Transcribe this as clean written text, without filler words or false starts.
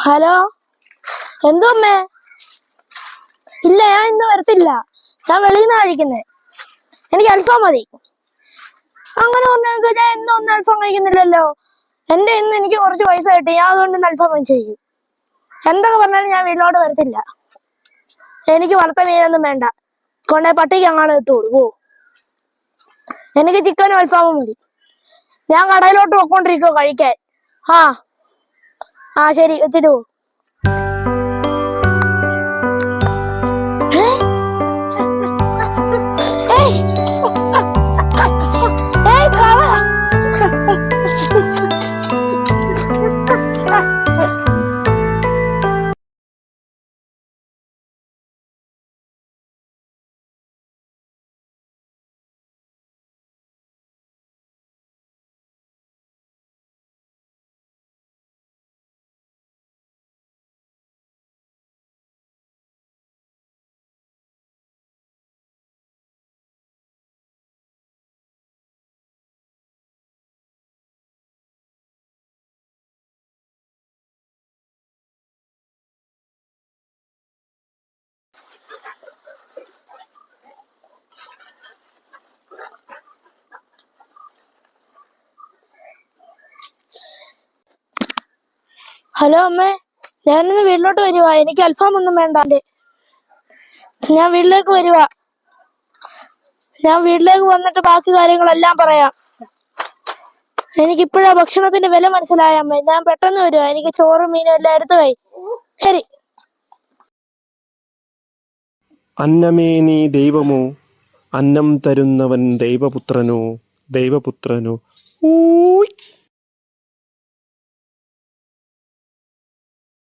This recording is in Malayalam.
ഹലോ, എന്തോ അമ്മേ? ഇല്ല, ഞാൻ ഇന്ന് വരത്തില്ല. ഞാൻ വെളിയിൽ നിന്ന് കഴിക്കുന്നേ. എനിക്ക് അൽഫാം മതി. അങ്ങനെ പറഞ്ഞാൽ ഞാൻ ഇന്നും ഒന്നും അൽഫാം കഴിക്കുന്നില്ലല്ലോ. ഇന്ന് എനിക്ക് കുറച്ച് പൈസ കിട്ടി, ഞാൻ അതുകൊണ്ട് ഇന്ന് അൽഫാം വാങ്ങിച്ചു കഴിക്കും. എന്തൊക്കെ പറഞ്ഞാലും ഞാൻ വീട്ടിലോട്ട് വരത്തില്ല. എനിക്ക് വറുത്ത മീനൊന്നും വേണ്ട. കൊണ്ടേ പട്ടിക്ക് അങ്ങാണ് ഇട്ടുകൊടു. ഓ, എനിക്ക് ചിക്കനും അൽഫാമും മതി. ഞാൻ കടയിലോട്ട് പോയിക്കൊണ്ടിരിക്കുവോ കഴിക്കാൻ. ആ ശരി, വെച്ചിട്ട് പോ. ഹലോ അമ്മേ, ഞാനിന്ന് വീട്ടിലോട്ട് വരുവാ. എനിക്ക് അൽഫാം ഒന്നും വേണ്ട. ഞാൻ വീട്ടിലേക്ക് വരുവാ. ഞാൻ വീട്ടിലേക്ക് വന്നിട്ട് ബാക്കി കാര്യങ്ങളെല്ലാം പറയാം. എനിക്കിപ്പോഴാ ഭക്ഷണത്തിന്റെ വില മനസ്സിലായ അമ്മേ. ഞാൻ പെട്ടെന്ന് വരുവാ. എനിക്ക് ചോറും മീനും എല്ലാം എടുത്തു പോയി. ശരി. അന്നമേ നീ ദൈവമോ, അന്നം തരുന്നവൻ ദൈവപുത്രനോ, ദൈവപുത്രനോ. ഊയ്.